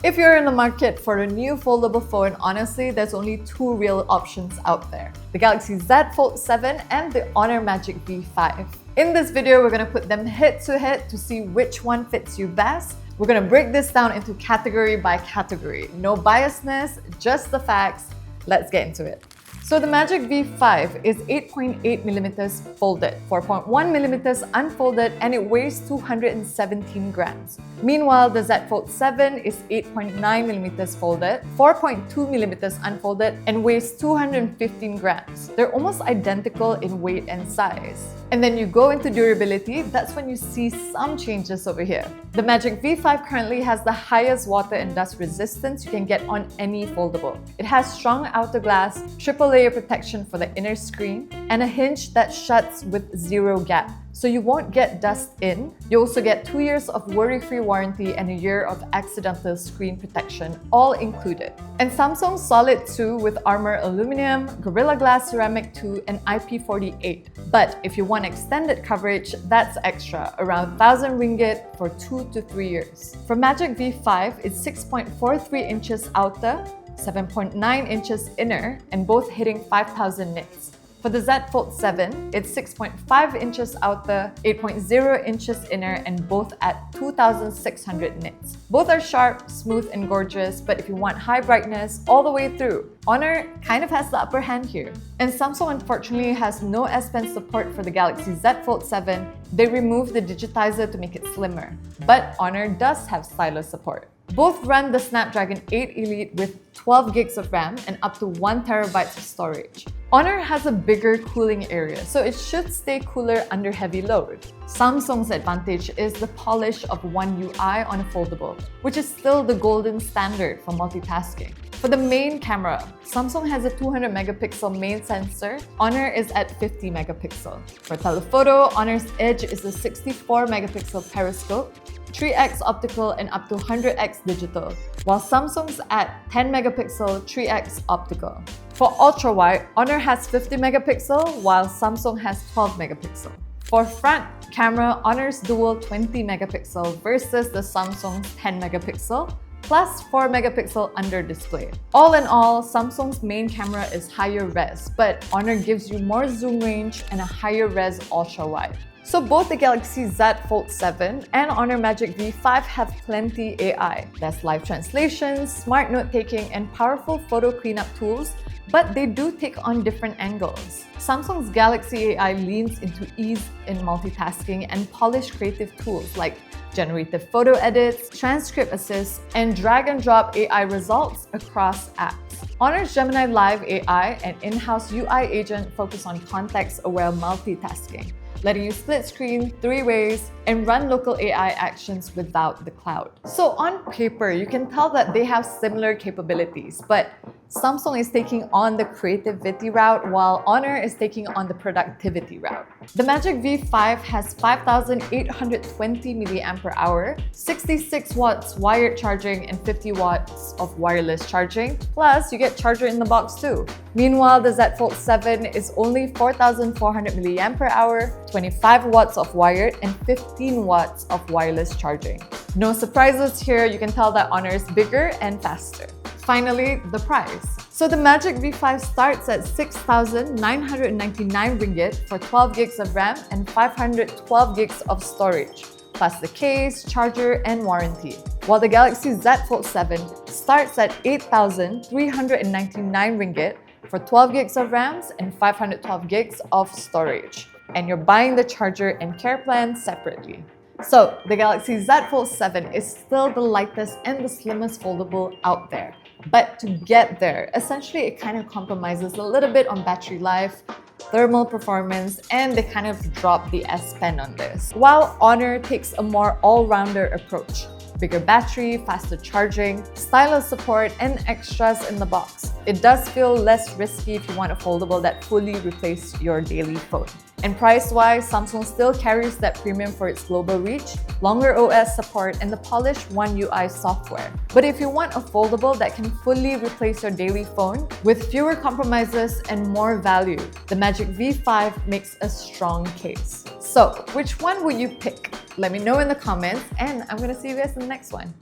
If you're in the market for a new foldable phone, honestly, there's only two real options out there: the Galaxy Z Fold 7 and the Honor Magic V5. In this video, we're going to put them head to head to see which one fits you best. We're going to break this down into category by category. No biasness, just the facts. Let's get into it. So the Magic V5 is 8.8mm folded, 4.1mm unfolded, and it weighs 217 grams. Meanwhile, the Z Fold 7 is 8.9mm folded, 4.2mm unfolded, and weighs 215 grams. They're almost identical in weight and size. And then you go into durability, that's when you see some changes over here. The Magic V5 currently has the highest water and dust resistance you can get on any foldable. It has strong outer glass, triple layer protection for the inner screen, and a hinge that shuts with zero gap, so you won't get dust in. You also get 2 years of worry-free warranty and a year of accidental screen protection, all included. And Samsung's Solid 2 with Armor Aluminum, Gorilla Glass Ceramic 2, and IP48. But if you want extended coverage, that's extra, around 1,000 ringgit for 2 to 3 years. For Magic V5, it's 6.43 inches outer, 7.9 inches inner, and both hitting 5,000 nits. For the Z Fold 7, it's 6.5 inches outer, 8.0 inches inner, and both at 2,600 nits. Both are sharp, smooth, and gorgeous, but if you want high brightness all the way through, Honor kind of has the upper hand here. And Samsung unfortunately has no S Pen support for the Galaxy Z Fold 7. They removed the digitizer to make it slimmer, but Honor does have stylus support. Both run the Snapdragon 8 Elite with 12 gigs of RAM and up to 1 terabyte of storage. Honor has a bigger cooling area, so it should stay cooler under heavy load. Samsung's advantage is the polish of One UI on a foldable, which is still the golden standard for multitasking. For the main camera, Samsung has a 200 megapixel main sensor, Honor is at 50 megapixel. For telephoto, Honor's Edge is a 64 megapixel periscope, 3x optical, and up to 100x digital, while Samsung's at 10 megapixel 3x optical. For ultra-wide, Honor has 50 megapixel, while Samsung has 12 megapixel. For front camera, Honor's dual 20 megapixel versus the Samsung's 10 megapixel, plus 4 megapixel under display. All in all, Samsung's main camera is higher res, but Honor gives you more zoom range and a higher res ultra-wide. So both the Galaxy Z Fold 7 and Honor Magic V5 have plenty AI. There's live translations, smart note-taking, and powerful photo cleanup tools, but they do take on different angles. Samsung's Galaxy AI leans into ease in multitasking and polished creative tools like generative photo edits, transcript assist, and drag and drop AI results across apps. Honor's Gemini Live AI and in-house UI agent focus on context-aware multitasking, letting you split screen 3 ways and run local AI actions without the cloud. So on paper, you can tell that they have similar capabilities, but Samsung is taking on the creativity route while Honor is taking on the productivity route. The Magic V5 has 5,820 mAh, 66 watts wired charging, and 50 watts of wireless charging, plus you get charger in the box too. Meanwhile, the Z Fold 7 is only 4,400 mAh, 25 watts of wired, and 15 watts of wireless charging. No surprises here, you can tell that Honor is bigger and faster. Finally, the price. So the Magic V5 starts at 6,999 ringgit for 12 gigs of RAM and 512 gigs of storage, plus the case, charger, and warranty. While the Galaxy Z Fold 7 starts at 8,399 ringgit for 12 gigs of RAM and 512 gigs of storage. And you're buying the charger and care plan separately. So the Galaxy Z Fold 7 is still the lightest and the slimmest foldable out there. But to get there, essentially it kind of compromises a little bit on battery life, thermal performance, and they kind of drop the S Pen on this. While Honor takes a more all-rounder approach. Bigger battery, faster charging, stylus support, and extras in the box. It does feel less risky if you want a foldable that fully replaces your daily phone. And price-wise, Samsung still carries that premium for its global reach, longer OS support, and the polished One UI software. But if you want a foldable that can fully replace your daily phone with fewer compromises and more value, the Magic V5 makes a strong case. So, which one would you pick? Let me know in the comments, and I'm gonna see you guys in the next one.